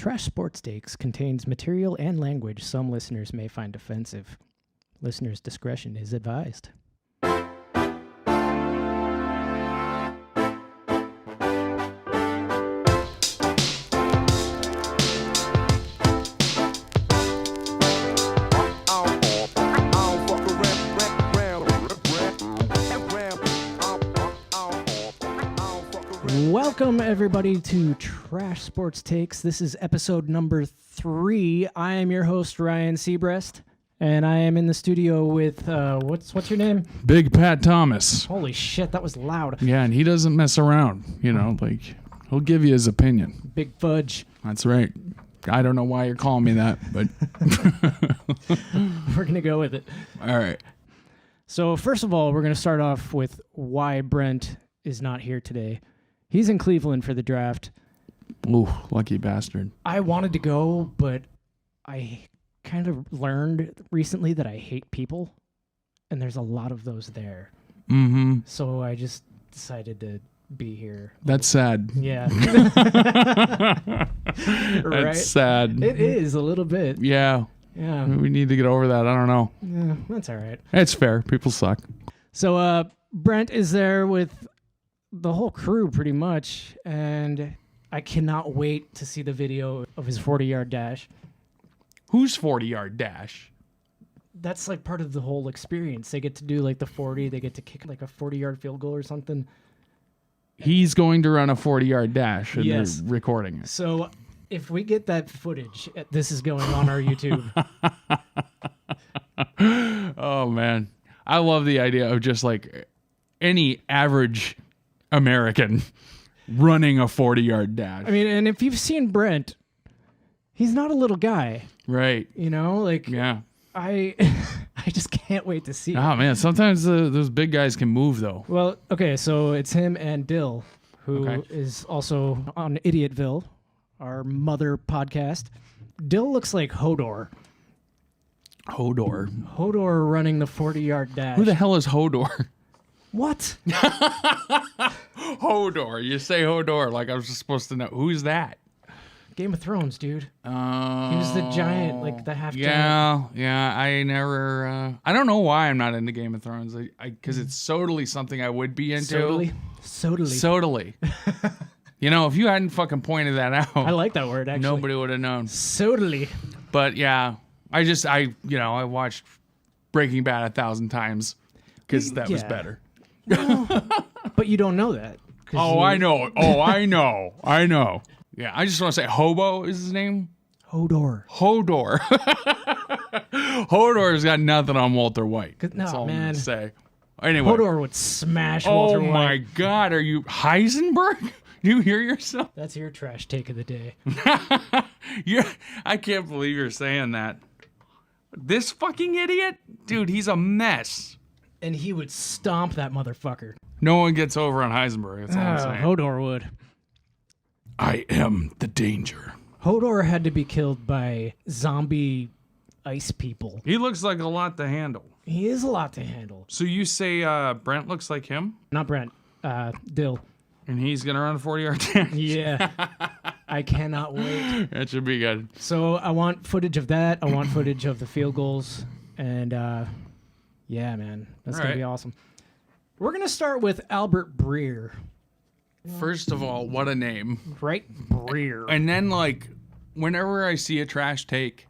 Trash Sports Takes contains material and language some listeners may find offensive. Listeners' discretion is advised. Welcome, everybody, to Trash Sports Takes. This is episode number 3. I am your host, Ryan Seabreast, and I am in the studio with, what's your name? Big Pat Thomas. Holy shit, that was loud. Yeah, and he doesn't mess around, he'll give you his opinion. Big Fudge. That's right. I don't know why you're calling me that, but... We're going to go with it. All right. So, first of all, we're going to start off with why Brent is not here today. He's in Cleveland for the draft. Ooh, lucky bastard. I wanted to go, but I kind of learned recently that I hate people, and there's a lot of those there. Mm-hmm. So I just decided to be here. That's sad. Yeah. Right? That's sad. It is, a little bit. Yeah. Yeah. We need to get over that. I don't know. Yeah, that's all right. It's fair. People suck. So Brent is there with the whole crew pretty much, and I cannot wait to see the video of his 40-yard dash. Whose 40-yard dash? That's like part of the whole experience. They get to do like the 40, they get to kick like a 40-yard field goal or something. He's going to run a 40-yard dash, and Yes. they're recording it. So if we get that footage, this is going on our YouTube. Oh, man. I love the idea of just like any average American running a 40-yard dash. I mean, and if you've seen Brent, he's not a little guy. Right. You know, like Yeah. I just can't wait to see it. Oh, man. Sometimes those big guys can move, though. Well, okay, so it's him and Dill, who Okay. is also on Idiotville, our mother podcast. Dill looks like Hodor. Hodor. Hodor running the 40-yard dash. Who the hell is Hodor? What? Hodor. You say Hodor like I was just supposed to know. Who's that? Game of Thrones, dude. He was the giant, like the half giant. Yeah. I never... I don't know why I'm not into Game of Thrones. Because it's totally something I would be into. Totally. You know, if you hadn't fucking pointed that out... I like that word, actually. Nobody would have known. Totally. But yeah, I watched Breaking Bad 1,000 times because that was better. Well, but you don't know that. I know. I know. Yeah, I just want to say Hobo is his name. Hodor. Hodor's got nothing on Walter White. That's all I'm going to say. Anyway. Hodor would smash Walter White. Oh my God, are you Heisenberg? Do you hear yourself? That's your trash take of the day. I can't believe you're saying that. This fucking idiot? Dude, he's a mess. And he would stomp that motherfucker. No one gets over on Heisenberg. That's all I'm saying. Hodor would. I am the danger. Hodor had to be killed by zombie ice people. He looks like a lot to handle. He is a lot to handle. So you say Brent looks like him? Not Brent. Dill. And he's going to run a 40-yard dash? Yeah. I cannot wait. That should be good. So I want footage of that. I want footage of the field goals. And yeah, man. That's going to be awesome. We're going to start with Albert Breer. First of all, what a name. Right? Breer. And then, like, whenever I see a trash take,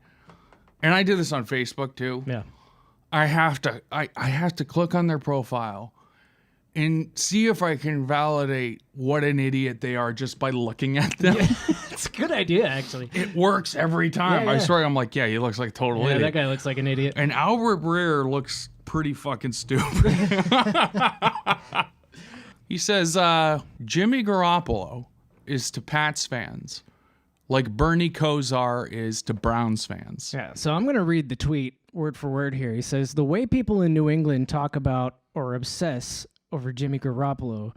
and I do this on Facebook too. Yeah. I have to click on their profile and see if I can validate what an idiot they are just by looking at them. Yeah, it's a good idea, actually. It works every time. Yeah. I swear, I'm like, yeah, he looks like a total idiot. That guy looks like an idiot. And Albert Breer looks pretty fucking stupid. He says, Jimmy Garoppolo is to Pats fans like Bernie Kosar is to Browns fans. Yeah, so I'm going to read the tweet word for word here. He says, the way people in New England talk about or obsess over Jimmy Garoppolo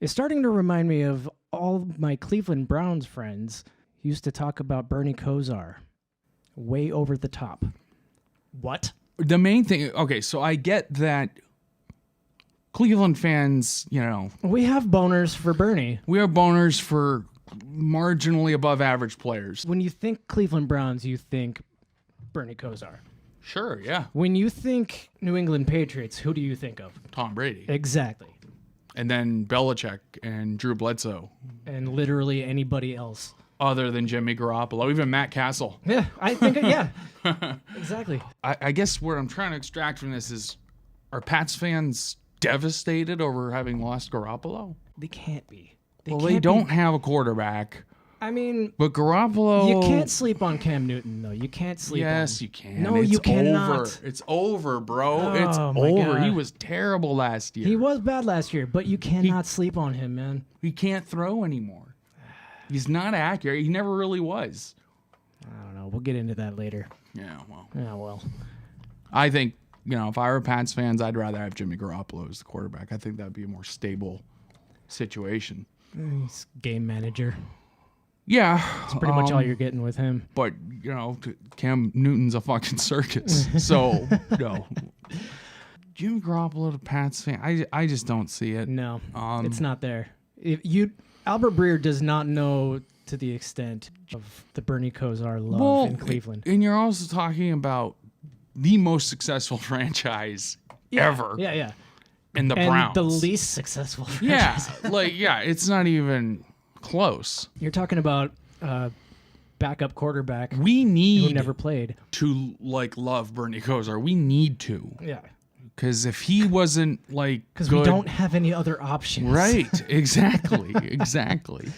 is starting to remind me of all my Cleveland Browns friends who used to talk about Bernie Kosar. Way over the top. What? The main thing, okay, so I get that Cleveland fans, you know. We have boners for Bernie. We are boners for marginally above average players. When you think Cleveland Browns, you think Bernie Kosar. Sure, yeah. When you think New England Patriots, who do you think of? Tom Brady. Exactly. And then Belichick and Drew Bledsoe. And literally anybody else. Other than Jimmy Garoppolo, even Matt Castle. Yeah, I think, yeah. Exactly. I guess what I'm trying to extract from this is, are Pats fans devastated over having lost Garoppolo? They can't be. They don't have a quarterback. I mean, but Garoppolo... You can't sleep on Cam Newton, though. You can't sleep on... Yes, you can. No, you cannot. It's over, bro. Oh, it's my over. God. He was terrible last year. He was bad last year, but you cannot sleep on him, man. He can't throw anymore. He's not accurate. He never really was. I don't know. We'll get into that later. Yeah, well. Yeah, well. I think, if I were Pats fans, I'd rather have Jimmy Garoppolo as the quarterback. I think that'd be a more stable situation. He's game manager. Yeah. That's pretty much all you're getting with him. But, Cam Newton's a fucking circus. So, no. Jimmy Garoppolo to Pats fan, I just don't see it. No, it's not there. Albert Breer does not know to the extent of the Bernie Kosar love in Cleveland. And you're also talking about the most successful franchise ever. Yeah. In the Browns. The least successful franchise. Yeah, it's not even close. You're talking about backup quarterback we need who never played to love Bernie Kosar. We need to. Yeah. Because if he wasn't because we don't have any other options. Right. Exactly. Exactly.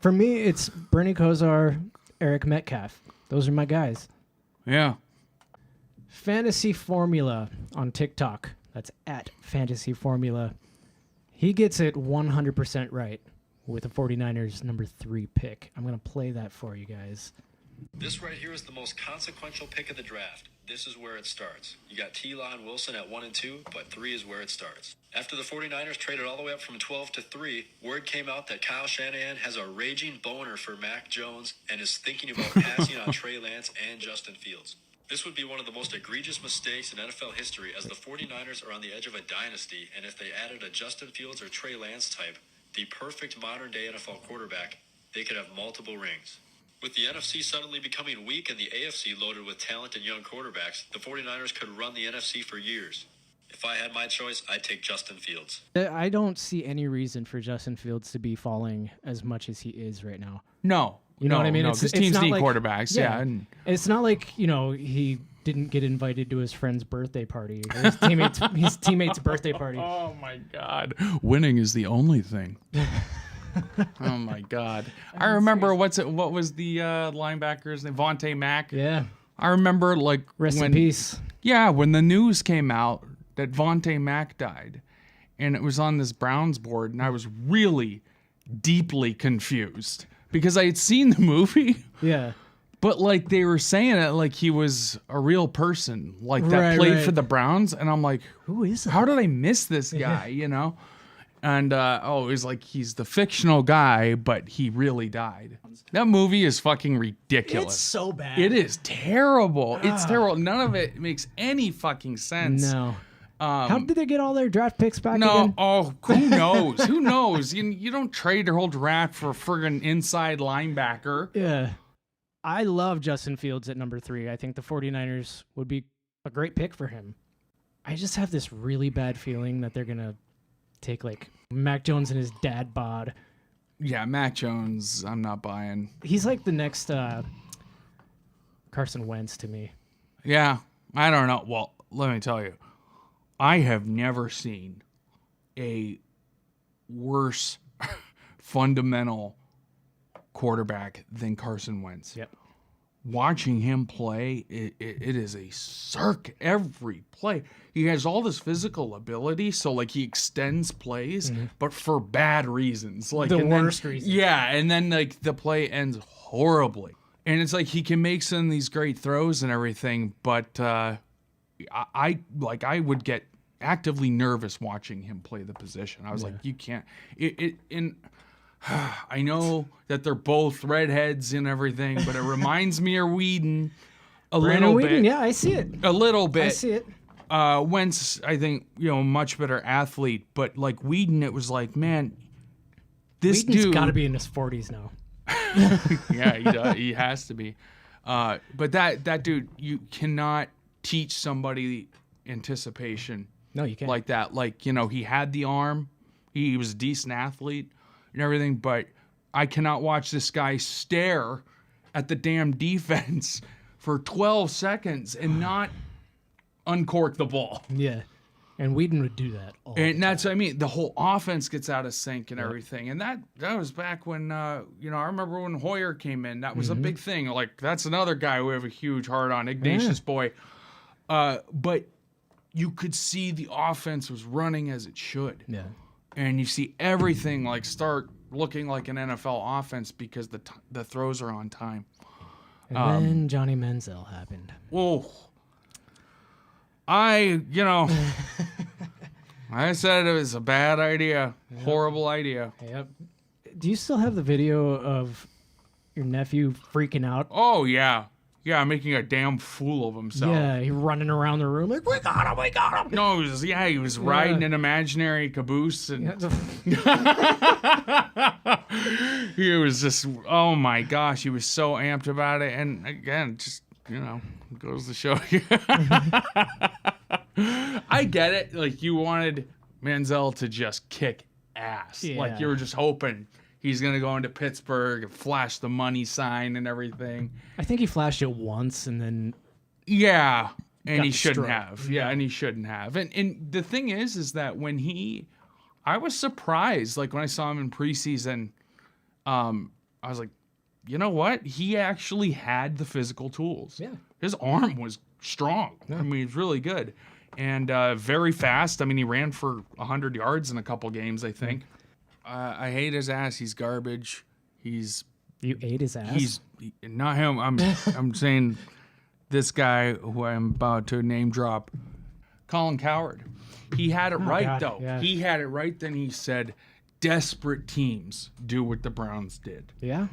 For me, it's Bernie Kosar, Eric Metcalf. Those are my guys. Yeah. Fantasy Formula on TikTok. That's at Fantasy Formula. He gets it 100% right with the 49ers number 3 pick. I'm going to play that for you guys. This right here is the most consequential pick of the draft. This is where it starts. You got T-Law and Wilson at 1 and 2, but 3 is where it starts. After the 49ers traded all the way up from 12 to 3, word came out that Kyle Shanahan has a raging boner for Mac Jones and is thinking about passing on Trey Lance and Justin Fields. This would be one of the most egregious mistakes in NFL history, as the 49ers are on the edge of a dynasty, and if they added a Justin Fields or Trey Lance type, the perfect modern-day NFL quarterback, they could have multiple rings. With the NFC suddenly becoming weak and the AFC loaded with talent and young quarterbacks, the 49ers could run the NFC for years. If I had my choice, I'd take Justin Fields. I don't see any reason for Justin Fields to be falling as much as he is right now. No. You know what I mean? Because teams need quarterbacks. Yeah. And it's not like, he didn't get invited to his friend's birthday party, or his teammate's birthday party. Oh, my God. Winning is the only thing. Oh, my God. I remember, what was the linebacker's name? Vontae Mack? Yeah. I remember, Rest in peace. Yeah, when the news came out that Vontae Mack died, and it was on this Browns board, and I was really deeply confused because I had seen the movie. Yeah. But they were saying it he was a real person, that played for the Browns, and I'm like, who is that? How did I miss this guy? And it was he's the fictional guy, but he really died. That movie is fucking ridiculous. It's so bad. It is terrible. It's terrible. None of it makes any fucking sense. No. How did they get all their draft picks back again? Oh, who knows? Who knows? You don't trade your whole draft for a friggin' inside linebacker. Yeah. I love Justin Fields at number 3. I think the 49ers would be a great pick for him. I just have this really bad feeling that they're going to take Mac Jones and his dad bod. Yeah, Mac Jones, I'm not buying. He's like the next Carson Wentz to me. Yeah, I don't know. Well, let me tell you, I have never seen a worse fundamental quarterback than Carson Wentz. Yep. Watching him play, it is a circ every play. He has all this physical ability, so he extends plays, but for bad reasons. The worst reasons. Yeah, and then the play ends horribly. And it's he can make some of these great throws and everything, but I would get actively nervous watching him play the position. I was you can't. I know that they're both redheads and everything, but it reminds me of Whedon a little bit. Yeah, I see it. A little bit. I see it. Wentz, I think, much better athlete, but Whedon, it was man, This Whedon's dude got to be in his 40s now. Yeah, he has to be. But that dude, you cannot teach somebody anticipation. No, you can't. Like that. Like, he had the arm. He was a decent athlete and everything, but I cannot watch this guy stare at the damn defense for 12 seconds and not uncork the ball. Yeah. And Whedon would do that all And the that's time. what I mean. The whole offense gets out of sync and everything. And that was back when, I remember when Hoyer came in. That was a big thing. Like, that's another guy we have a huge heart on, Ignatius boy. But you could see the offense was running as it should. Yeah. And you see everything, like, start looking like an NFL offense because the throws are on time. And then Johnny Manziel happened. Whoa. I said it was a bad idea. Yep. Horrible idea. Yep. Do you still have the video of your nephew freaking out? Oh, yeah. Yeah, making a damn fool of himself. Yeah, he running around the room like, we got him. No, he was riding an imaginary caboose. And he was just, oh my gosh, he was so amped about it. And again, just, goes to show you. I get it. Like, you wanted Manziel to just kick ass. Yeah. Like, you were just hoping he's going to go into Pittsburgh and flash the money sign and everything. I think he flashed it once and then... Yeah, and got he the shouldn't stroke. have. Yeah, and he shouldn't have. And the thing is that when I was surprised, like, when I saw him in preseason, I was like, you know what? He actually had the physical tools. Yeah. His arm was strong. Yeah. I mean, he's really good. And very fast. I mean, he ran for 100 yards in a couple games, I think. I hate his ass. He's garbage. You ate his ass? Not him. I'm saying this guy who I'm about to name drop, Colin Cowherd. He had it right, God, though. yeah. He had it right. Then he said, desperate teams do what the Browns did. Yeah.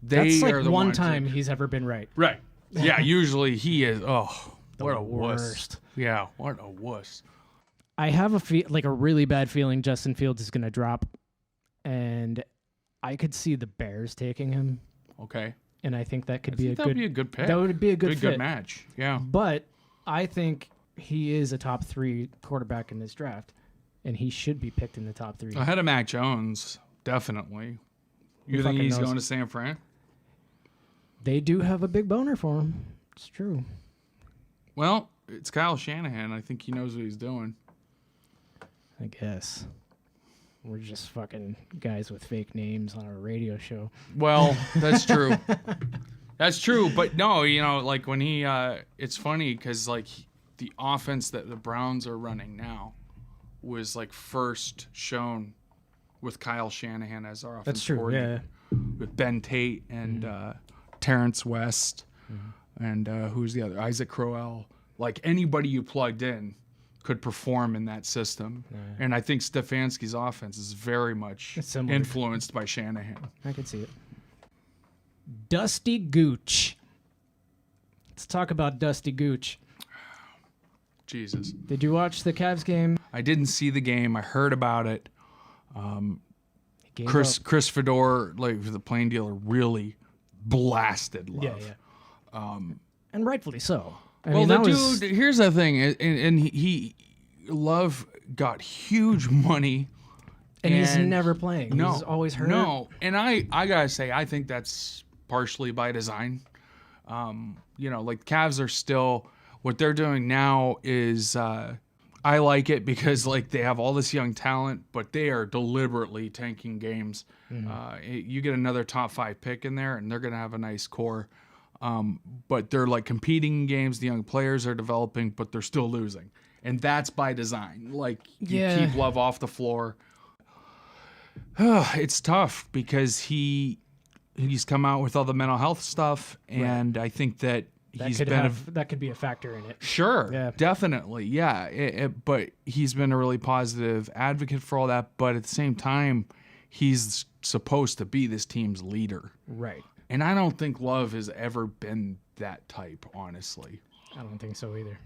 They That's are like the one ones time that- he's ever been right. Right. Yeah, usually he is. Oh, The what a wuss. worst. Yeah, what a wuss. I have a really bad feeling Justin Fields is going to drop, and I could see the Bears taking him, Okay. and I think that could That would be a good pick. That would be a good fit. Good match. Yeah. But I think he is a top 3 quarterback in this draft, and he should be picked in the top 3. Ahead of Mac Jones, definitely. You Who think fucking he's knows? going to San Fran? They do have a big boner for him. It's true. Well, it's Kyle Shanahan. I think he knows what he's doing. I guess. We're just fucking guys with fake names on a radio show. Well, that's true. That's true. But no, like when he, it's funny because like the offense that the Browns are running now was like first shown with Kyle Shanahan as our offensive That's true. coordinator. Yeah. With Ben Tate and Terrence West and who's the other? Isaac Crowell. Like anybody you plugged in could perform in that system. Yeah. And I think Stefanski's offense is very much It's similar. influenced by Shanahan. I could see it. Dusty Gooch. Let's talk about Dusty Gooch. Jesus. Did you watch the Cavs game? I didn't see the game. I heard about it. He gave Chris up. Fedor, like the plane dealer, really blasted Love. Yeah. And rightfully so. I Well, mean, the that was, dude. Here's the thing, and he Love got huge money, and he's never playing. No, He's always hurt. No, and I gotta say, I think that's partially by design. Like Cavs are still what they're doing now is I like it because like they have all this young talent, but they are deliberately tanking games. You get another top 5 pick in there, and they're gonna have a nice core. But they're like competing in games. The young players are developing, but they're still losing, and that's by design. Like you keep Love off the floor. It's tough because he's come out with all the mental health stuff, and I think that he's been that could be a factor in it. Sure, Yeah. definitely, yeah. But he's been a really positive advocate for all that. But at the same time, he's supposed to be this team's leader, Right. and I don't think Love has ever been that type. Honestly, I don't think so either.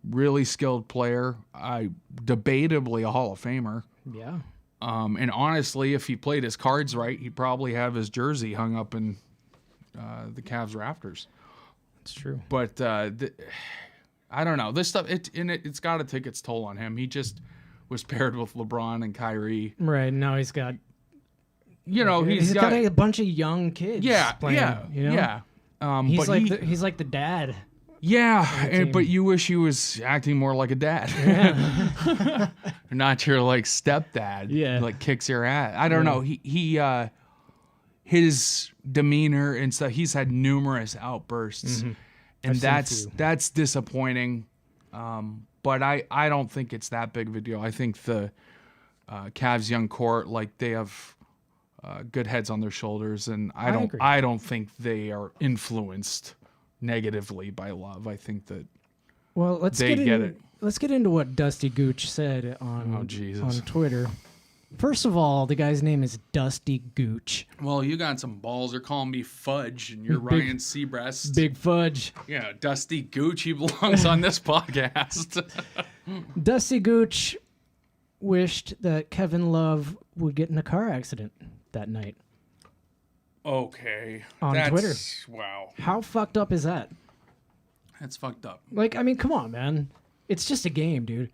really skilled player. Debatably a Hall of Famer. Yeah. And honestly, if he played his cards right, he'd probably have his jersey hung up in the Cavs rafters. It's true. But I don't know. This stuff, it's got to take its toll on him. He just was paired with LeBron and Kyrie. Right, now he's got... he's got a bunch of young kids playing, yeah. He's but he's like the dad. Yeah, but you wish he was acting more like a dad. Yeah. Not your like stepdad. Yeah. Like kicks your ass. I don't know. He his demeanor and stuff, he's had numerous outbursts. Mm-hmm. And I've that's disappointing. But I don't think it's that big of a deal. I think the Cavs young court, like they have good heads on their shoulders, and I don't think they are influenced negatively by love. I think that let's get it. Let's get into what Dusty Gooch said on Twitter. First of all, the guy's name is Dusty Gooch. Well, you got some balls. They're calling me Fudge, and you're Ryan Seabreast. Big Fudge. Yeah, Dusty Gooch. He belongs on this podcast. Dusty Gooch wished that Kevin Love would get in a car accident that night. Okay. On Twitter. Wow. How fucked up is that? That's fucked up. Like, I mean, come on, man. It's just a game, dude.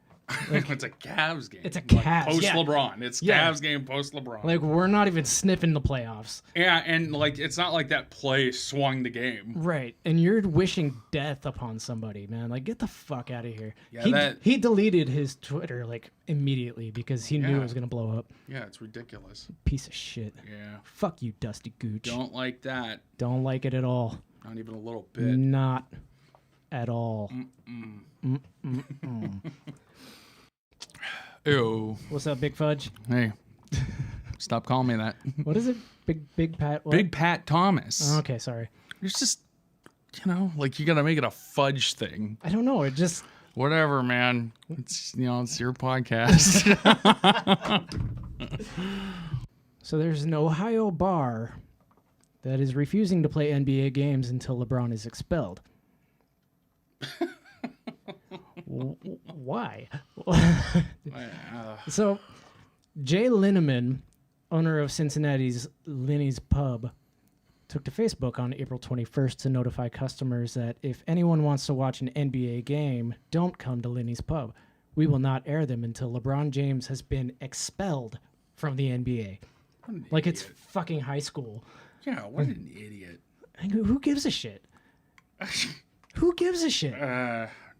Like, it's a Cavs game. It's a Cavs post yeah. LeBron. It's Cavs game post LeBron. Like, we're not even sniffing the playoffs. Yeah, and like it's not like that play swung the game. Right. And you're wishing death upon somebody, man. Like, get the fuck out of here. Yeah, he deleted his Twitter like immediately because he knew it was gonna blow up. Yeah, it's ridiculous. Piece of shit. Yeah. Fuck you, Dusty Gooch. Don't like that. Don't like it at all. Not even a little bit. Not at all. Ew. What's up, Big Fudge? Hey. Stop calling me that. What is it? Big Pat what? Big Pat Thomas. Oh, okay, sorry. It's just, like you got to make it a fudge thing. I don't know. It just... Whatever, man. It's, it's your podcast. So there's an Ohio bar that is refusing to play NBA games until LeBron is expelled. Why? So, Jay Linneman, owner of Cincinnati's Linne's Pub, took to Facebook on April 21st to notify customers that if anyone wants to watch an NBA game, don't come to Linne's Pub. We will not air them until LeBron James has been expelled from the NBA. Like it's fucking high school. Yeah, what an idiot. Who gives a shit? Who gives a shit?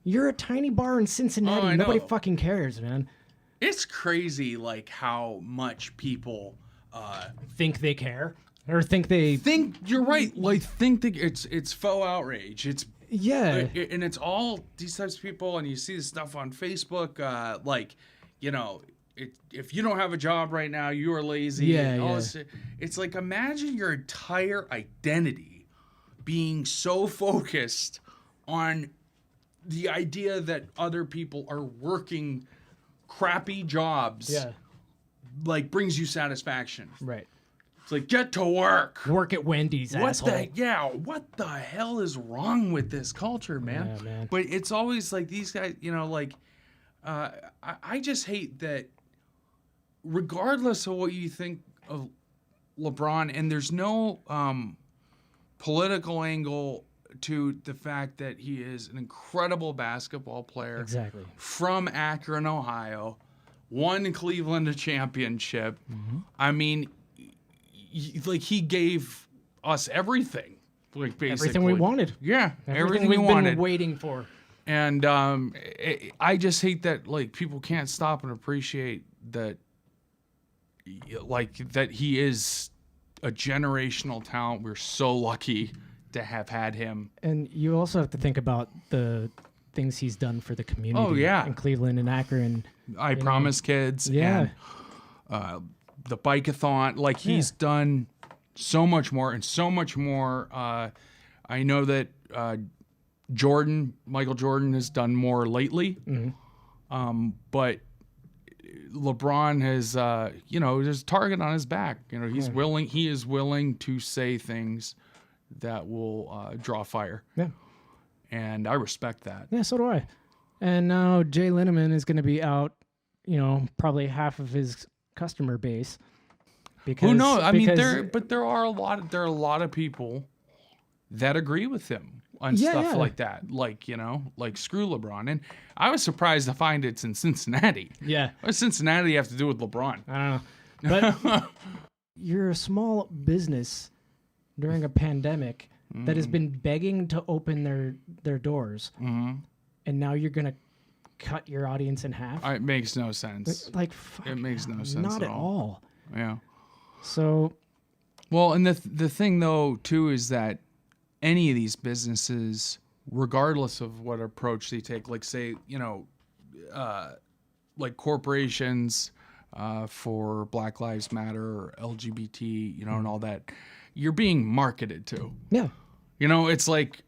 You're a tiny bar in Cincinnati. Nobody fucking cares, man. It's crazy, like, how much people think they care. Or think they... You're right. Like, think that it's faux outrage. It's... Yeah. And it's all these types of people, and you see this stuff on Facebook, if you don't have a job right now, you are lazy. Yeah. It's like, imagine your entire identity being so focused on the idea that other people are working crappy jobs. Yeah. Like, brings you satisfaction. Right. It's like, get to work. Work at Wendy's, asshole. What the hell is wrong with this culture, man? Yeah, man. But it's always like these guys, I just hate that regardless of what you think of LeBron, and there's no political angle to the fact that he is an incredible basketball player. Exactly. From Akron, Ohio, won Cleveland a championship. Mm-hmm. I mean, he gave us everything. Like, basically. Everything we wanted. Yeah, everything we've we wanted. been waiting for. And I just hate that, like, people can't stop and appreciate that, like, that he is a generational talent. We're so lucky to have had him. And you also have to think about the things he's done for the community. Oh, yeah. In Cleveland and Akron. I Promise Kids. Yeah. And the Bike-a-thon. Like, he's done so much more and so much more. I know that Michael Jordan has done more lately. Mm-hmm. But LeBron has, there's a target on his back. He is willing to say things that will draw fire. Yeah. And I respect that. Yeah, so do I. And now Jay Linneman is going to be out, probably half of his customer base. Because, Who knows? I mean, because- there are a lot of people that agree with him on stuff like that. Like, like screw LeBron. And I was surprised to find it's in Cincinnati. Yeah. What does Cincinnati have to do with LeBron? I don't know. But you're a small business during a pandemic that has been begging to open their doors. Mm-hmm. And now you're going to cut your audience in half? It makes no sense. Like, fuck, It makes no sense not at at all. all. Yeah. So, Well, and the thing though too is that any of these businesses, regardless of what approach they take, like say, like corporations for Black Lives Matter or LGBT, and all that, you're being marketed to. yeah. It's like,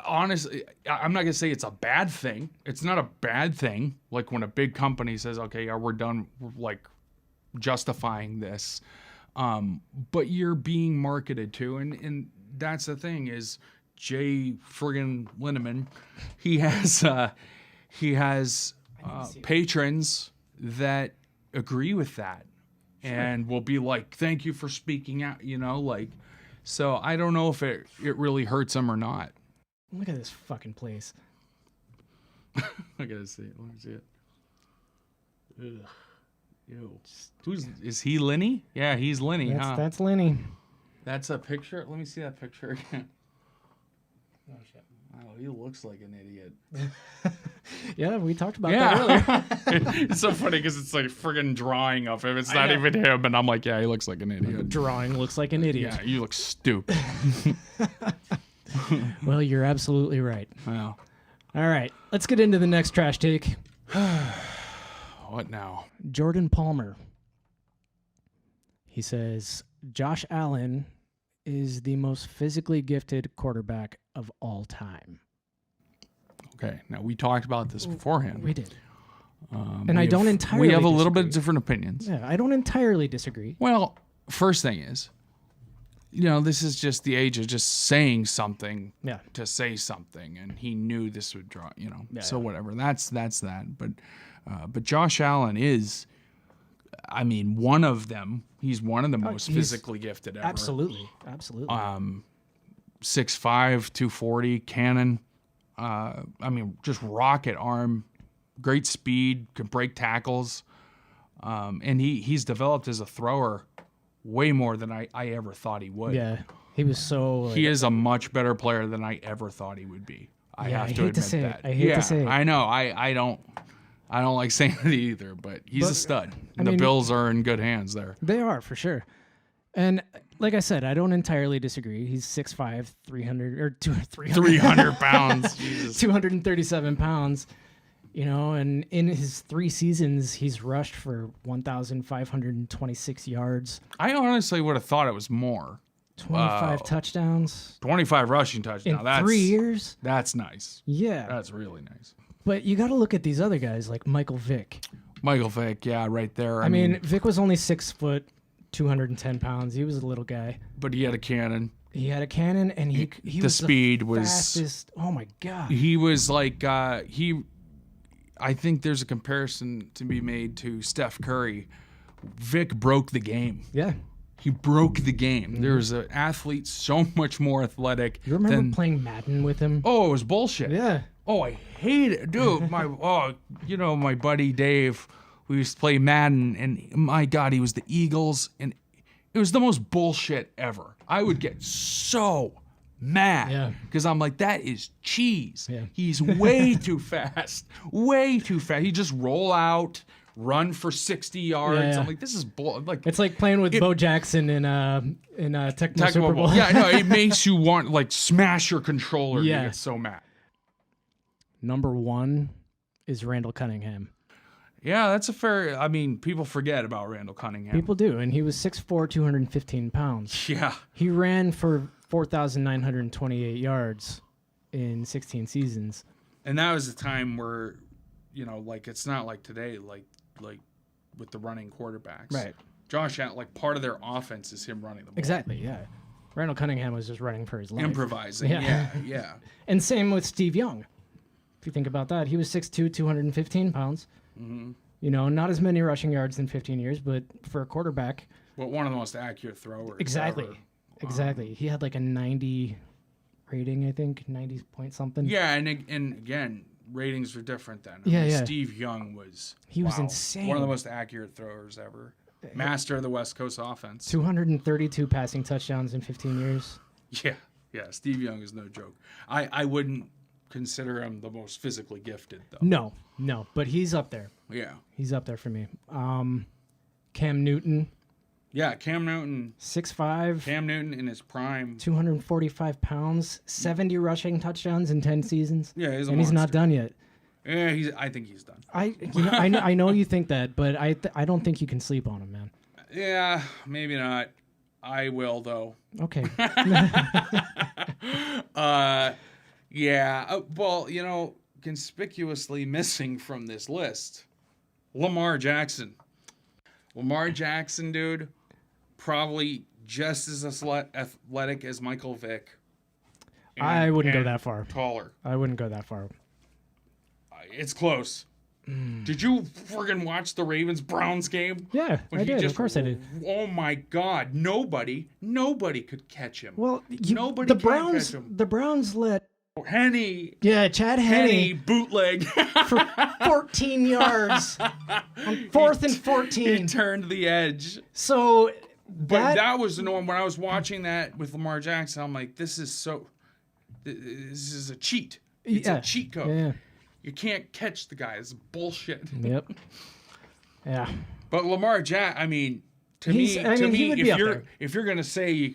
honestly, I'm not going to say it's a bad thing. It's not a bad thing. Like when a big company says, okay, yeah, we're done, like justifying this. But you're being marketed to. And that's the thing is Jay friggin' Linneman, he has patrons that agree with that and will be like, thank you for speaking out, so I don't know if it really hurts him or not. Look at this fucking place. I gotta see it. Let me see it. Ugh. Ew. Is he Linne? Yeah, he's Linne, huh? That's Linne. That's a picture? Let me see that picture again. Oh, shit. Oh, he looks like an idiot. Yeah, we talked about that earlier. It's so funny because it's like friggin' drawing of him. It's not even him, and I'm like, yeah, he looks like an idiot. Drawing looks like an idiot. Yeah, you look stupid. Well, you're absolutely right. Well, All right, let's get into the next trash take. what now? Jordan Palmer. He says, Josh Allen is the most physically gifted quarterback of all time. Okay, now we talked about this beforehand. We did. And I don't entirely We have a little bit disagree. of different opinions. Yeah, I don't entirely disagree. Well, first thing is, this is just the age of just saying something Yeah. to say something, and he knew this would draw, Yeah. So whatever. That's that. But Josh Allen is, I mean, one of them. He's one of the most he's- physically gifted ever. Absolutely. Absolutely. 6'5", 240, cannon. I mean, just rocket arm, great speed, can break tackles. And he's developed as a thrower way more than I ever thought he would. yeah. He was so... He is a much better player than I ever thought he would be. I have to hate to admit say it. that. I hate to say it. I know. I don't like saying it either, but he's a stud. I The mean- Bills are in good hands there. They are, for sure. And like I said, I don't entirely disagree. He's 6'5", 300, or 300, 300 pounds. Jesus. 237 pounds, and in his 3 seasons, he's rushed for 1,526 yards, I honestly would have thought it was more. 25 touchdowns 25 rushing touchdowns. in That's 3 years. That's nice. Yeah. That's really nice. But you got to look at these other guys like Michael Vick. Michael Vick, yeah, right there. I mean, Vick was only 6 foot, 210 pounds. He was a little guy. but he had a cannon. He had a cannon, and he The was speed the was- fastest. Oh my god! He was like I think there's a comparison to be made to Steph Curry. Vic broke the game. Yeah, He broke the game. There's an athlete so much more athletic. you remember than, playing Madden with him? Oh, it was bullshit. Yeah, Oh, I hate it, dude. My my buddy Dave. We used to play Madden, and my God, he was the Eagles, and it was the most bullshit ever. I would get so mad Yeah. because I'm like, that is cheese. Yeah. He's way too fast, way too fast. He just roll out, run for 60 yards. Yeah. I'm like, this is bull. Like it's like playing with Bo Jackson in Tecmo Super Bowl. Yeah, no, it makes you want like smash your controller. Yeah. You get so mad. Number 1 is Randall Cunningham. Yeah, that's a fair. I mean, people forget about Randall Cunningham. People do, and he was 6'4", 215 pounds. Yeah. He ran for 4,928 yards in 16 seasons. And that was a time where, like it's not like today, like with the running quarterbacks. Right. Josh Allen, like part of their offense is him running the ball. Exactly, yeah. Randall Cunningham was just running for his life. Improvising. Yeah. Yeah. And same with Steve Young. If you think about that, he was 6'2", 215 pounds. You know, not as many rushing yards in 15 years, but for a quarterback. But one of the most accurate throwers. Exactly. ever. Exactly. He had like a 90 rating, I think, 90 point something. Yeah, and again, ratings were different then. I Yeah, mean, yeah. Steve Young was was insane. One of the most accurate throwers ever. Master of the West Coast offense. 232 passing touchdowns in 15 years. Yeah. Steve Young is no joke. I wouldn't consider him the most physically gifted though. No, but he's up there. Yeah. He's up there for me. Cam Newton, Yeah, Cam Newton. 6'5", Cam Newton in his prime. 245 pounds, 70 rushing touchdowns in 10 seasons. Yeah, he's a and he's not monster. done yet. Yeah, I think he's done. I know you think that, but I don't think you can sleep on him, man. Yeah, maybe not. I will though. Okay. Yeah. Well, you know, conspicuously missing from this list, Lamar Jackson. Lamar Jackson, dude, probably just as athletic as Michael Vick. I wouldn't go and that far. Taller. I wouldn't go that far. It's close. Did you friggin' watch the Ravens-Browns game? Yeah, When I he did. just- Of course I did. Oh my God! Nobody could catch him. Well, Nobody the can Browns. catch him. The Browns let Chad Chad Henne Henne bootleg. for 14 yards on 4th and 14. He turned the edge. So But that was the norm. When I was watching that with Lamar Jackson, I'm like, this is a cheat. It's a cheat code. Yeah. You can't catch the guy. It's bullshit. Yep. Yeah. But Lamar Jackson, I mean, to He would be up there. if you're gonna say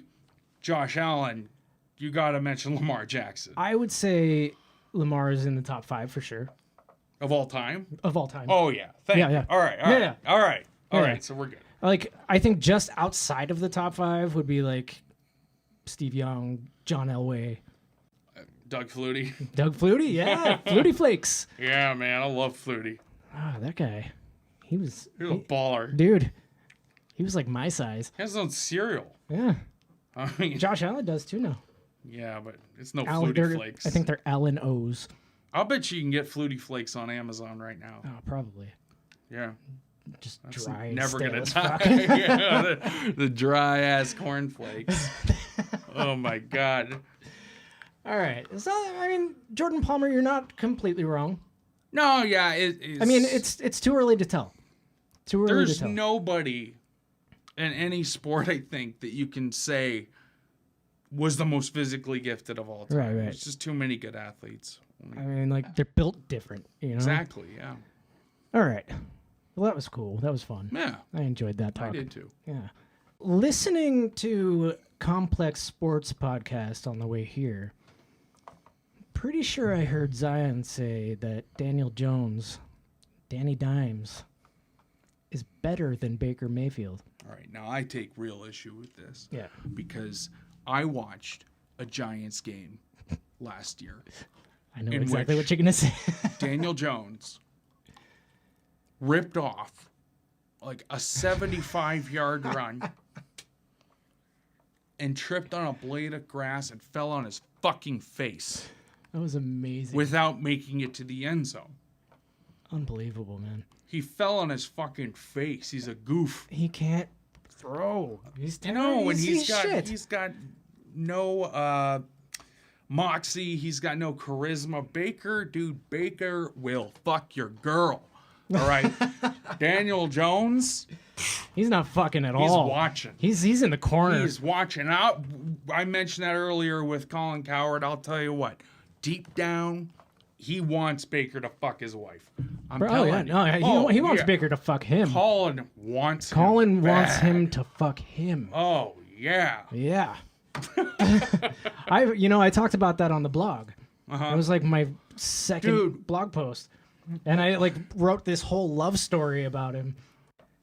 Josh Allen, you got to mention Lamar Jackson I would say Lamar is in the top 5 for sure of all time. of all time. Oh yeah, thank Yeah, you. yeah. All right, Yeah. all right. Yeah. So we're good. Like, I think just outside of the top 5 would be like Steve Young, John Elway, Doug Flutie. Doug Flutie. Yeah, Flutie Flakes. Yeah, man, I love Flutie. Ah, that guy. He's a baller. Dude, he was like my size. He has his own cereal. Yeah. I mean, Josh Allen does too now. yeah, but it's no Allen, Flutie Flakes. I think they're Allen O's. I'll bet you can get Flutie Flakes on Amazon right now. Oh, probably. Yeah. Just That's dry and never stale gonna as die. fuck. Yeah, the dry ass cornflakes. Oh my God. All right. So, I mean, Jordan Palmer, you're not completely wrong. No, yeah. It's, I mean, it's too early to tell. Too early to there's tell. nobody in any sport, I think, that you can say was the most physically gifted of all time. Right. There's just too many good athletes. I mean, like, they're built different, you know? Exactly, yeah. All right. Well, that was cool. That was fun. Yeah, I enjoyed that talk. I did too. Yeah. Listening to Complex Sports Podcast on the way here, pretty sure I heard Zion say that Daniel Jones, Danny Dimes, is better than Baker Mayfield. All right, now I take real issue with this. Yeah. Because I watched a Giants game last year. I know In exactly which- what you're going to say. Daniel Jones ripped off like a 75-yard run and tripped on a blade of grass and fell on his fucking face That was amazing. without making it to the end zone. Unbelievable, man. He fell on his fucking face. He's a goof. He can't throw. He's You know, and he's shit. he's got no moxie. He's got no charisma. Baker will fuck your girl. All right, Daniel Jones. He's not fucking at He's all. watching. He's in the corner. He's watching out. I mentioned that earlier with Colin Cowherd. I'll tell you what. Deep down, he wants Baker to fuck his wife. I'm telling you. No, he wants Baker to fuck him. Colin wants Colin wants bad. him to fuck him. Oh yeah. Yeah. I talked about that on the blog. It was like my second blog post. And I like wrote this whole love story about him.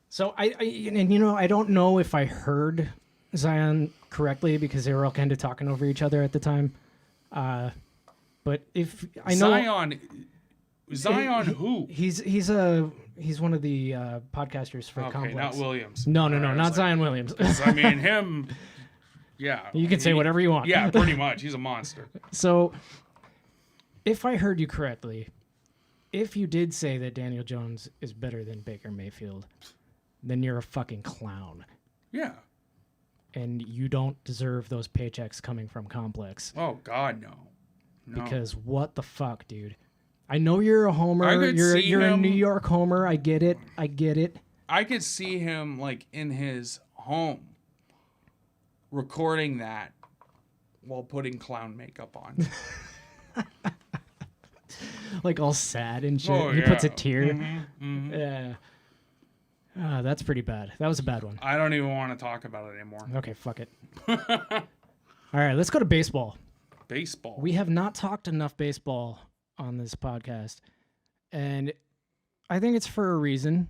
So I don't know if I heard Zion correctly because they were all kind of talking over each other at the time. But if I know Zion who? he's one of the podcasters for Okay, Complex. not Williams. No, All right, I was not like, Zion Williams. I mean him. Yeah. You can say whatever you want. Yeah, pretty much. He's a monster. So, if I heard you correctly, if you did say that Daniel Jones is better than Baker Mayfield, then you're a fucking clown. Yeah. And you don't deserve those paychecks coming from Complex. Oh, God, no. Because what the fuck, dude? I know you're a homer. I could see You're a him- New York homer. I get it. I could see him, like, in his home recording that while putting clown makeup on. Like all sad and shit. Oh, He puts a yeah. tear. Yeah. That's pretty bad. That was a bad one. I don't even want to talk about it anymore. Okay, fuck it. All right, let's go to baseball. Baseball. We have not talked enough baseball on this podcast, and I think it's for a reason.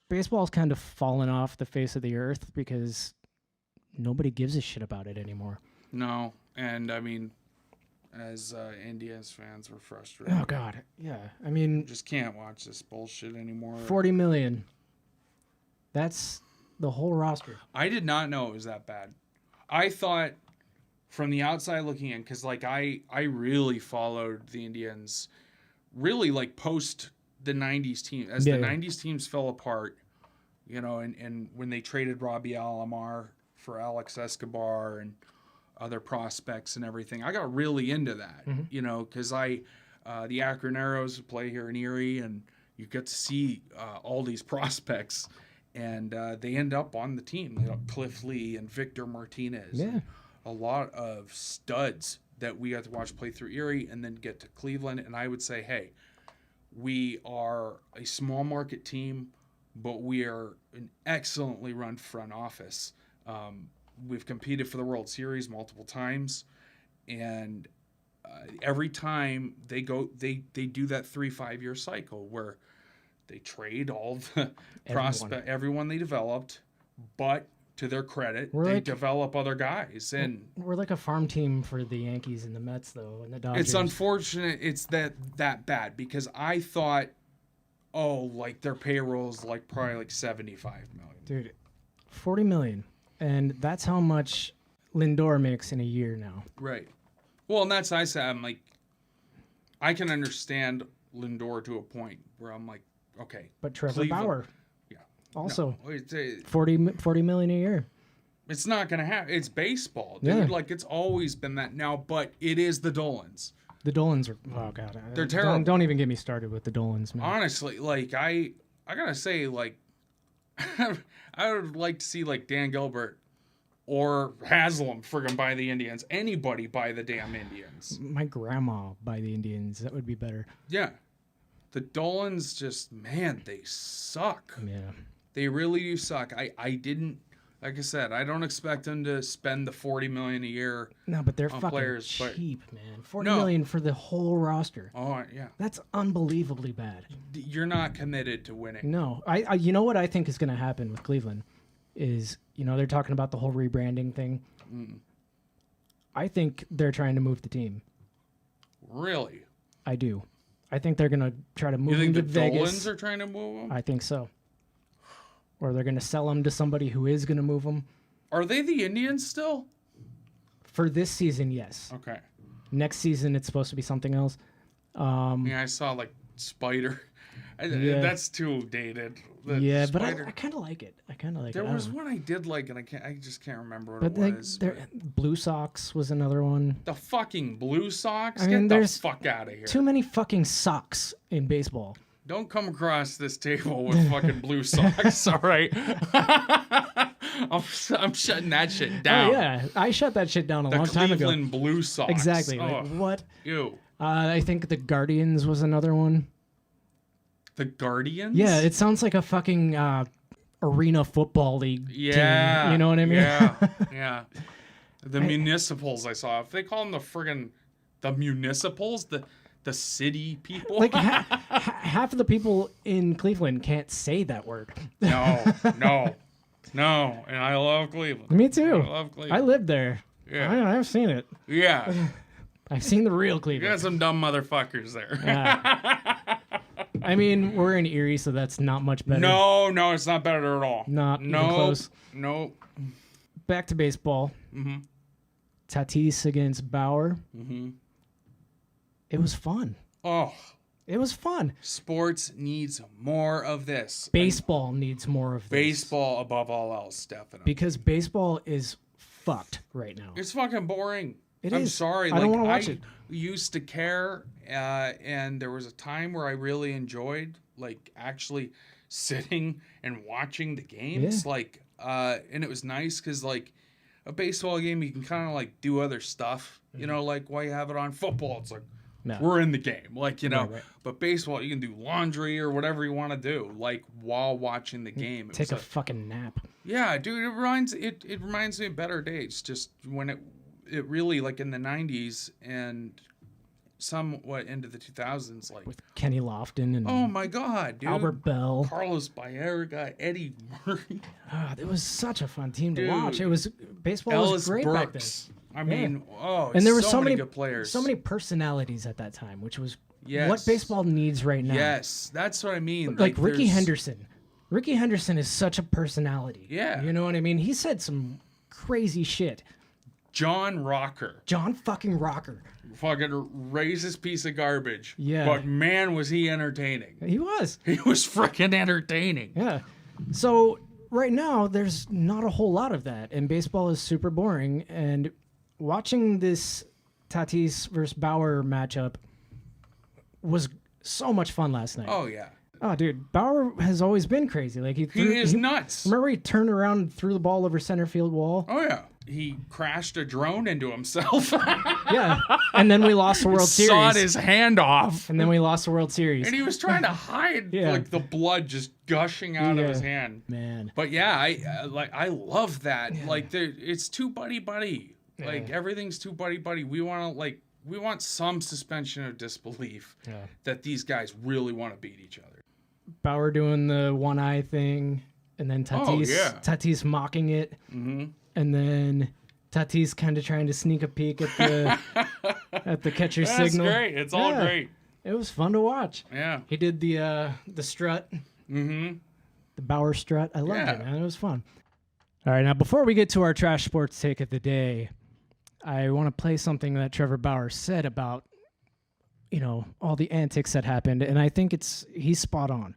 Baseball's kind of fallen off the face of the earth because nobody gives a shit about it anymore. No, and I mean, as Indians fans, we're frustrated. Oh, God. Yeah. I mean, Just can't watch this bullshit anymore. 40 million. That's the whole roster. I did not know it was that bad. I thought from the outside looking in, because like I really followed the Indians really like post the 90s team. As Yeah, the yeah. 90s teams fell apart, you know, and when they traded Robbie Alomar for Alex Escobar and other prospects and everything, I got really into that, you know, because the Akron Arrows play here in Erie, and you get to see all these prospects. And they end up on the team. You know, Cliff Lee and Victor Martinez. Yeah. And a lot of studs that we got to watch play through Erie and then get to Cleveland. And I would say, hey, we are a small market team, but we are an excellently run front office. We've competed for the World Series multiple times. And every time they go, they do that 3-5 year cycle where they trade all the everyone they developed, but to their credit, they develop other guys. And we're like a farm team for the Yankees and the Mets, though, and the Dodgers. it's unfortunate it's that bad because I thought, like their payroll is like probably like 75 million. Dude, 40 million. And that's how much Lindor makes in a year now. Right. Well, and that's I said, I'm like, I can understand Lindor to a point where I'm like, okay. But Trevor Cleveland- Bauer, Yeah. also No, it's 40 million a year. It's not going to happen. It's baseball, dude. Yeah. Like, it's always been that now, but it is the Dolans. The Dolans are, oh, God. They're terrible. Don't even get me started with the Dolans, man. Honestly, like, I got to say, like, I would like to see, like, Dan Gilbert or Haslam friggin' buy the Indians. Anybody buy the damn Indians. My grandma by the Indians. That would be better. Yeah. The Dolans just, man, they suck. Yeah. They really do suck. I didn't, like I said, I don't expect them to spend the $40 million a year. No, but they're on fucking players, but- cheap, man. 40 million for the whole roster. Oh, yeah. That's unbelievably bad. You're not committed to winning. No, I you know what I think is going to happen with Cleveland is, you know, they're talking about the whole rebranding thing. I think they're trying to move the team. Really? I do. I think they're going to try to move You think them the to Dolans Vegas. are trying to move them? I think so. Or they're going to sell them to somebody who is going to move them. Are they the Indians still? For this season, yes. Okay. Next season, it's supposed to be something else. Yeah, I saw like Spider. Yeah. That's too dated. The Yeah, but Spider. I kind of like it. I kind of like There it. I was don't know. one I did like, and I just can't remember what But it like, was. Blue Sox was another one. The fucking Blue Sox? I mean, Get the there's fuck out of here. Too many fucking socks in baseball. Don't come across this table with fucking Blue Sox, all right? I'm shutting that shit down. Oh yeah, I shut that shit down a The long time ago. Cleveland Blue Sox. Exactly. Like, Oh, what? ew. I think the Guardians was another one. The Guardians? Yeah, it sounds like a fucking arena football league Yeah. team. You know what I mean? Yeah. Yeah. The municipals I saw. If they call them the municipals, the city people. Like half of the people in Cleveland can't say that word. No. And I love Cleveland. Me too. I love Cleveland. I lived there. Yeah. I've seen it. Yeah. I've seen the real You Cleveland. got some dumb motherfuckers there. I mean, we're in Erie, so that's not much better. No, it's not better at all. Not even close. Nope. Back to baseball. Mm-hmm. Tatis against Bauer. Mm-hmm. It was fun. Oh. It was fun. Sports needs more of this. Baseball needs more of this. Baseball above all else, definitely. Because baseball is fucked right now. It's fucking boring. It I'm is. sorry. I don't want to watch it. Used to care, and there was a time where I really enjoyed, like, actually sitting and watching the games. Yeah. Like, and it was nice because, like, a baseball game, you can kind of, like, do other stuff. You know, like, while you have it on. Football, it's like, we're in the game. Like, you know. Right. But baseball, you can do laundry or whatever you want to do, like, while watching the game. Take a fucking nap. Yeah, dude, it reminds me of better days. Just when it really, like, in the 90s and somewhat into the 2000s, like, With Kenny Lofton and oh my god, dude. Albert Bell. Carlos Baerga, Eddie Murray, It was such a fun team to Dude. watch. It was baseball Ellis was great back then. Burks. I mean, And there were so many good players. so many personalities at that time, which was Yes. what baseball needs right now. Yes, that's what I mean. Like Ricky there's- Henderson. Ricky Henderson is such a personality. Yeah. You know what I mean? He said some crazy shit. John Rocker. John fucking Rocker. Fucking racist piece of garbage. Yeah. But man, was he entertaining. He was. He was freaking entertaining. Yeah. So right now, there's not a whole lot of that, and baseball is super boring. And watching this Tatis versus Bauer matchup was so much fun last night. Oh, yeah. Oh, dude, Bauer has always been crazy. Like he is nuts. Remember he turned around and threw the ball over center field wall? Oh, yeah. He crashed a drone into himself. Yeah. And then we lost the World Series. Sawed his hand off. And then we lost the World Series. And he was trying to hide Yeah. like the blood just gushing out of Yeah. his hand. Man. But yeah, I love that. Like it's too buddy. Like everything's too buddy. We want some suspension of disbelief that these guys really want to beat each other. Bauer doing the one eye thing, and then Tatis mocking it, and then Tatis kind of trying to sneak a peek at the at the catcher's That's signal. great. It's all great. It was fun to watch. Yeah. He did the strut, the Bauer strut. I loved it, man. It was fun. All right, now before we get to our trash sports take of the day, I want to play something that Trevor Bauer said about, you know, all the antics that happened, and I think he's spot on.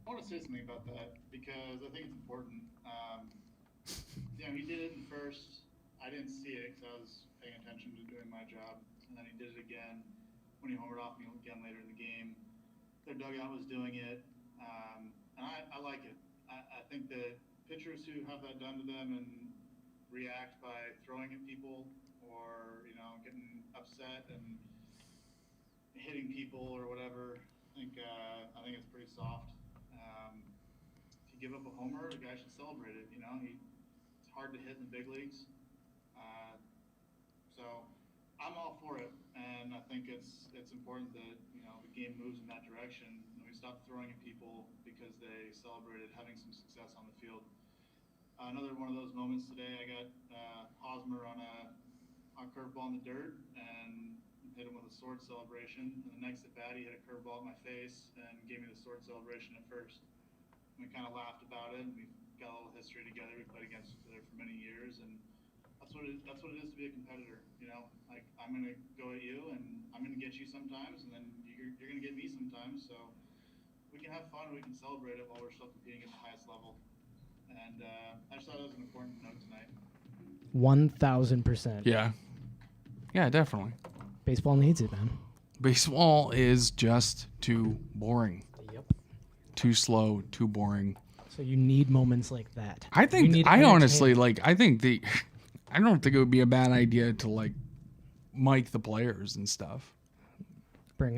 I want to say something about that because I think it's important. He did it in first. I didn't see it because I was paying attention to doing my job, and then he did it again when he homered off me again later in the game. Their dugout was doing it, and I like it. I think that pitchers who have that done to them and react by throwing at people or getting upset and hitting people or whatever, I think it's pretty soft. If you give up a homer, the guy should celebrate it. It's hard to hit in the big leagues, so I'm all for it, and I think it's important that the game moves in that direction and we stop throwing at people because they celebrated having some success on the field. Another one of those moments today, I got Hosmer on a curveball in the dirt and hit him with a sword celebration. And the next at bat, he hit a curveball at my face and gave me the sword celebration at first. We kind of laughed about it, and we got a little history together. We played against each other for many years, and that's what it is to be a competitor. Like I'm gonna go at you, and I'm gonna get you sometimes, and then you're gonna get me sometimes. So we can have fun, we can celebrate it while we're still competing at the highest level. And I just thought it was an important note tonight. 1,000%. Yeah. Yeah, definitely. Baseball needs it, man. Baseball is just too boring. Yep. Too slow, too boring. So you need moments like that. I think I honestly I think I don't think it would be a bad idea to like mic the players and stuff. Bring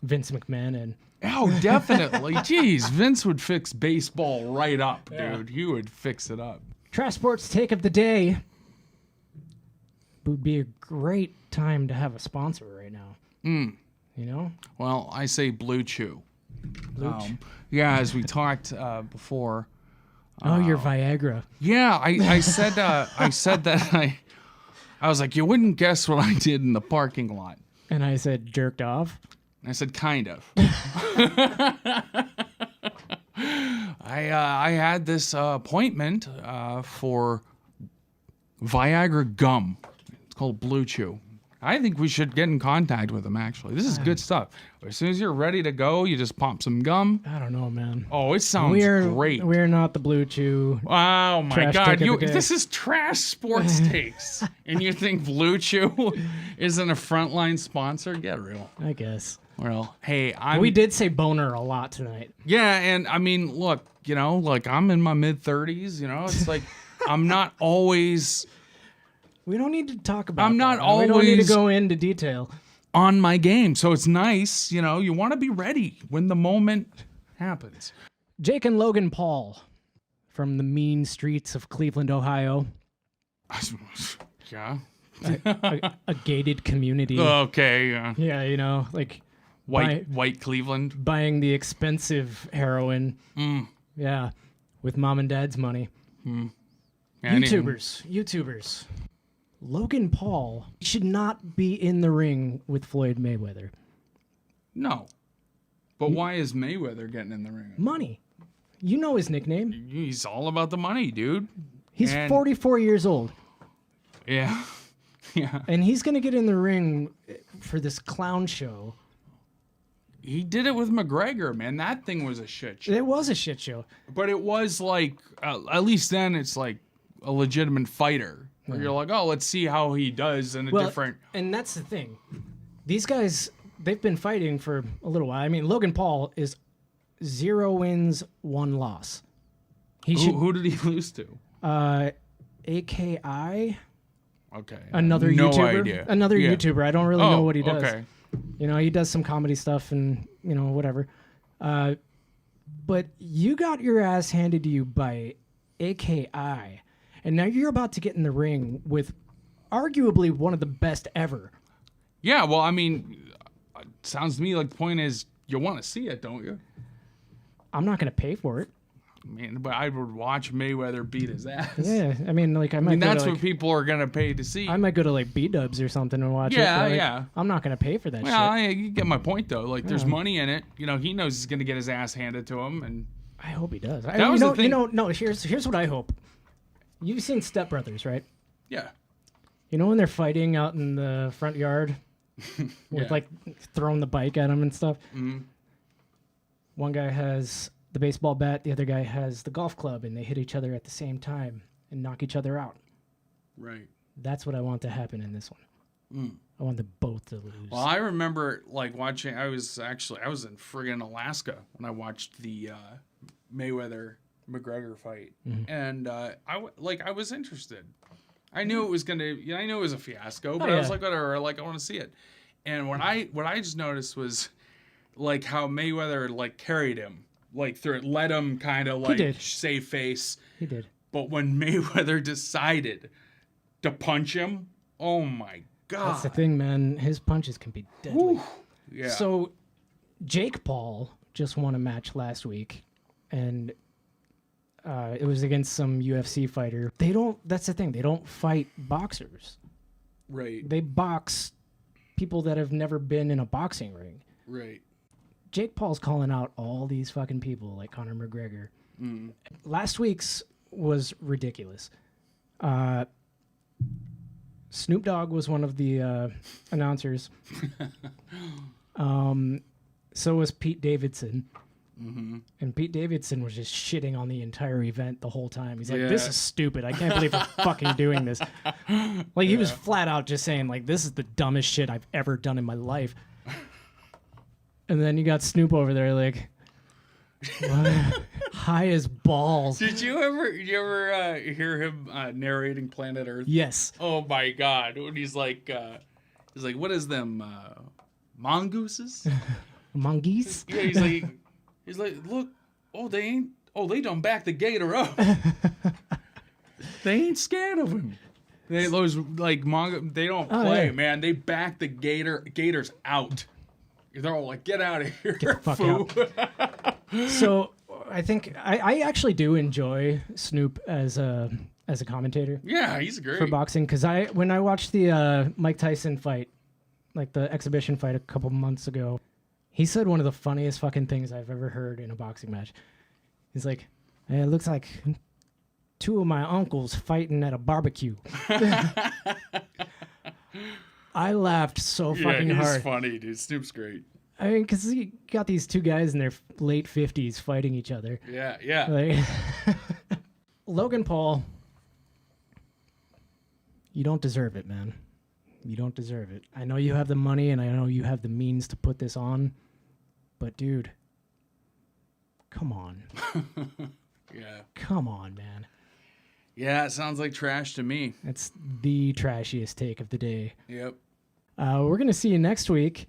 Vince McMahon in. Oh, definitely. Jeez, Vince would fix baseball right up, dude. He would fix it up. Trash sports take of the day. Would be a great time to have a sponsor right now. Well, I say Blue Chew. Gooch. Yeah, as we talked before. Your Viagra. Yeah, I said that I was like, you wouldn't guess what I did in the parking lot. And I said jerked off. I said kind of. I had this appointment for Viagra gum. It's called Blue Chew. I think we should get in contact with him, actually. This is good stuff. As soon as you're ready to go, you just pop some gum. I don't know, man. Oh, it sounds great. We're not the Blue Chew. Oh, my Trash God. take of the day. This is trash sports takes. And you think Blue Chew isn't a frontline sponsor? Get real. I guess. Well, hey, We did say boner a lot tonight. Yeah, and I mean, look, like I'm in my mid-30s, it's like I'm not always... We don't need to talk about I'm not that. always... We don't need to go into detail. On my game, so it's nice, you want to be ready when the moment happens. Jake and Logan Paul from the mean streets of Cleveland, Ohio. Yeah. A gated community. Okay, yeah. Yeah, like... White Cleveland. Buying the expensive heroin. Yeah, with mom and dad's money. YouTubers. Logan Paul should not be in the ring with Floyd Mayweather. No. But why is Mayweather getting in the ring? Money. You know his nickname. He's all about the money, dude. He's 44 years old. Yeah. Yeah. And he's going to get in the ring for this clown show. He did it with McGregor, man. That thing was a shit show. It was a shit show. But it was like, at least then it's like a legitimate fighter. Where you're like, oh, let's see how he does in a different... And that's the thing. These guys, they've been fighting for a little while. I mean, Logan Paul is 0 wins, 1 loss. Who did he lose to? AKI. Okay. Another no YouTuber. Idea. Another YouTuber. I don't really know what he does. Okay. He does some comedy stuff and, whatever. But you got your ass handed to you by AKI. And now you're about to get in the ring with arguably one of the best ever. Yeah, well, I mean, it sounds to me like the point is you want to see it, don't you? I'm not going to pay for it. Man, but I would watch Mayweather beat his ass. Yeah, I mean, that's what people are going to pay to see. I might go to like B-dubs or something and watch it. But, yeah. I'm not going to pay for that shit. Well, you get my point, though. Like, there's money in it. He knows he's going to get his ass handed to him. And I hope he does. The thing. No, here's what I hope. You've seen Step Brothers, right? Yeah. When they're fighting out in the front yard with like throwing the bike at them and stuff? Mm-hmm. One guy has the baseball bat, the other guy has the golf club, and they hit each other at the same time and knock each other out. Right. That's what I want to happen in this one. I want them both to lose. Well, I remember like watching, I was in friggin' Alaska when I watched the Mayweather McGregor fight, and I was interested. I knew it was I knew it was a fiasco, but I was like, whatever, like I want to see it. And what I just noticed was like how Mayweather like carried him like through it, let him kind of like save face. He did. But when Mayweather decided to punch him, oh my God. That's the thing, man. His punches can be deadly. Whew. Yeah. So Jake Paul just won a match last week, and it was against some UFC fighter. That's the thing. They don't fight boxers. Right. They box people that have never been in a boxing ring. Right. Jake Paul's calling out all these fucking people like Conor McGregor. Last week's was ridiculous. Snoop Dogg was one of the announcers. So was Pete Davidson. And Pete Davidson was just shitting on the entire event the whole time. He's like, this is stupid. I can't believe we're fucking doing this. Like, he was flat out just saying, like, this is the dumbest shit I've ever done in my life. And then you got Snoop over there, like, high as balls. Did you ever hear him narrating Planet Earth? Yes. Oh my God! When he's like, what is them mongooses? Mongoose? Yeah, he's like, look, they done back the gator up. They ain't scared of him. Those like they don't play, man. They back the gators out. They're all like, get out of here. Get the fuck out. So I think I actually do enjoy Snoop as a commentator. Yeah, he's great for boxing, because when I watched the Mike Tyson fight, like the exhibition fight a couple months ago, he said one of the funniest fucking things I've ever heard in a boxing match. He's like, hey, it looks like 2 of my uncles fighting at a barbecue. I laughed so fucking he's hard. funny, dude. Snoop's great. I mean, because you got these two guys in their late 50s fighting each other. Yeah. Like, Logan Paul, you don't deserve it, man. You don't deserve it. I know you have the money and I know you have the means to put this on, but dude, come on. Yeah. Come on, man. Yeah, it sounds like trash to me. It's the trashiest take of the day. Yep. We're going to see you next week.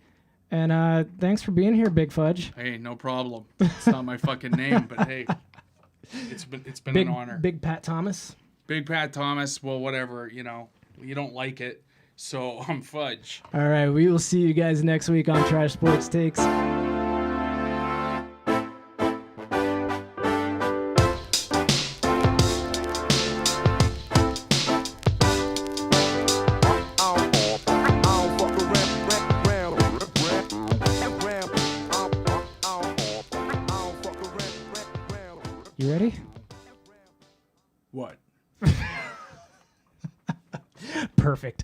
And thanks for being here, Big Fudge. Hey, no problem. It's not my fucking name, but hey, it's been Big, an honor. Big Pat Thomas. Big Pat Thomas. Well, whatever. You don't like it, so I'm Fudge. All right, we will see you guys next week on Trash Sports Takes. You ready? What? Perfect.